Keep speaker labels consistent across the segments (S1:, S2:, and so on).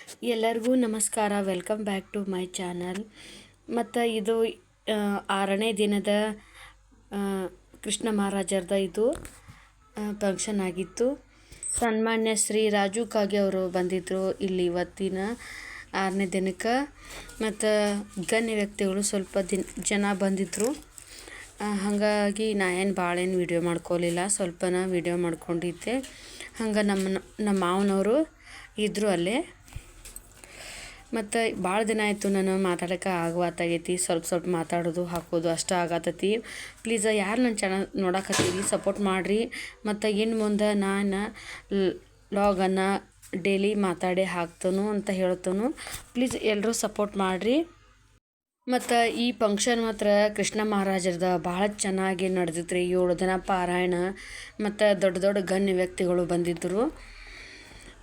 S1: ಎಲ್ಲರಿಗೂ ನಮಸ್ಕಾರ. Welcome back to my channel. ಮತ್ತು ಇದು 6ನೇ ದಿನದ ಕೃಷ್ಣ ಮಹಾರಾಜರದ ಇದು ಫಂಕ್ಷನ್ ಆಗಿತ್ತು. ಸನ್ಮಾನ್ಯ ಶ್ರೀ ರಾಜು ಕಾಗೆ ಅವರು ಬಂದಿದ್ದರು ಇಲ್ಲಿ ಇವತ್ತಿನ 6ನೇ ದಿನಕ್ಕೆ. ಮತ್ತು ಗಣ್ಯ ವ್ಯಕ್ತಿಗಳು ಸ್ವಲ್ಪ ಜನ ಬಂದಿದ್ದರು. ಹಾಗಾಗಿ ನಾ ಭಾಳೇನು ವೀಡಿಯೋ ಮಾಡ್ಕೊಲಿಲ್ಲ, ಸ್ವಲ್ಪನ ವೀಡಿಯೋ ಮಾಡ್ಕೊಂಡಿದ್ದೆ. ಹಂಗೆ ನಮ್ಮ ಮಾವನವರು ಇದ್ದರು ಅಲ್ಲೇ. ಮತ್ತು ಭಾಳ ದಿನ ಆಯಿತು ನಾನು ಮಾತಾಡೋಕ್ಕೆ ಆಗವಾತಾಗೈತಿ. ಸ್ವಲ್ಪ ಮಾತಾಡೋದು ಹಾಕೋದು ಅಷ್ಟು ಆಗತ್ತೈತಿ. ಪ್ಲೀಸ್ ಯಾರು ನನ್ನ ಚಾನಲ್ ನೋಡಕತ್ತೀರಿ ಸಪೋರ್ಟ್ ಮಾಡಿರಿ. ಮತ್ತು ಇನ್ನು ಮುಂದೆ ನಾನು ಲಾಗನ್ನು ಡೈಲಿ ಮಾತಾಡೇ ಹಾಕ್ತನು ಅಂತ ಹೇಳ್ತನು. ಪ್ಲೀಸ್ ಎಲ್ಲರೂ ಸಪೋರ್ಟ್ ಮಾಡಿರಿ. ಮತ್ತು ಈ ಫಂಕ್ಷನ್ ಮಾತ್ರ ಕೃಷ್ಣ ಮಹಾರಾಜರದ ಭಾಳ ಚೆನ್ನಾಗಿ ನಡೆದಿತ್ತು ರೀ. 7 ದಿನ ಪಾರಾಯಣ ಮತ್ತು ದೊಡ್ಡ ಗಣ್ಯ ವ್ಯಕ್ತಿಗಳು ಬಂದಿದ್ದರು.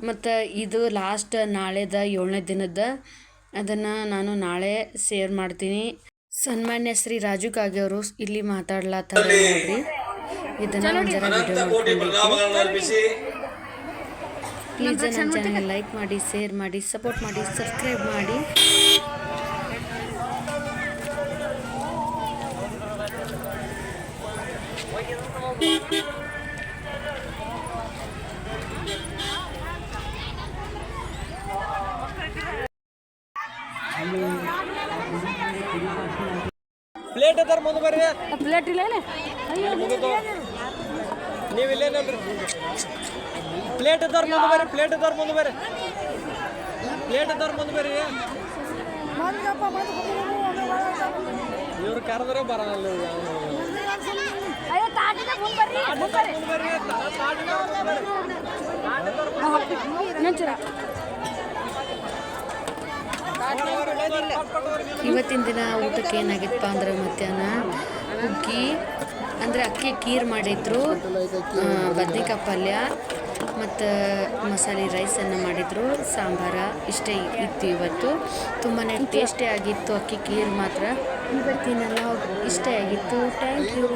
S1: ಮತ್ತು ಇದು ಲಾಸ್ಟ್ ನಾಳೆದ 7ನೇ ದಿನದ ಅದನ್ನು ನಾನು ನಾಳೆ ಶೇರ್ ಮಾಡ್ತೀನಿ. ಸನ್ಮಾನ್ಯ ಶ್ರೀ ರಾಜು ಕಾಗೆ ಅವರು ಇಲ್ಲಿ ಮಾತಾಡ್ಲತ್ತಾರೆ ನೋಡ್ರಿ. ಇದನ್ನು ಒಂದು ಜರ ವಿಡಿಯೋ ಮಾಡ್ಕೊಂಡಿದ್ದೆ. ಪ್ಲೀಸ್ ನನ್ನ ಚಾನಲ್ ಲೈಕ್ ಮಾಡಿ, ಶೇರ್ ಮಾಡಿ, ಸಪೋರ್ಟ್ ಮಾಡಿ, ಸಬ್ಸ್ಕ್ರೈಬ್ ಮಾಡಿ.
S2: ಪ್ಲೇಟ್ ಅದರ ಮುಂದೆ ಬರ್ರಿ.
S3: ಪ್ಲೇಟ್ ಇಲ್ಲ
S2: ನೀವು ಇಲ್ಲೇನಲ್ರಿ. ಪ್ಲೇಟ್ ಅದರ ಮುಂದೆ ಬರ್ರಿ. ಪ್ಲೇಟ್ ಅದರ ಮುಂದೆ ಬರ್ರಿ. ಪ್ಲೇಟ್ ಅದರ ಮುಂದೆ ಬರ್ರಿ. ಇವ್ರು ಕರೆದ್ರೆ ಬರಲ್ಲ.
S1: ಇವತ್ತಿನ ದಿನ ಊಟಕ್ಕೆ ಏನಾಗಿತ್ತಪ್ಪ ಅಂದ್ರೆ ಮಧ್ಯಾಹ್ನ ಹುಗ್ಗಿ ಅಂದರೆ ಅಕ್ಕಿ ಖೀರ್ ಮಾಡಿದ್ರು, ಬದ್ನಿಕಾಯಿ ಪಲ್ಯ ಮತ್ತು ಮಸಾಲೆ ರೈಸನ್ನು ಮಾಡಿದರು, ಸಾಂಬಾರ ಇಷ್ಟೇ ಇತ್ತು ಇವತ್ತು. ತುಂಬಾ ಟೇಸ್ಟಿ ಆಗಿತ್ತು. ಅಕ್ಕಿ ಖೀರ್ ಮಾತ್ರ ಇವತ್ತಿನೆಲ್ಲ ಇಷ್ಟ ಆಗಿತ್ತು. Thank you.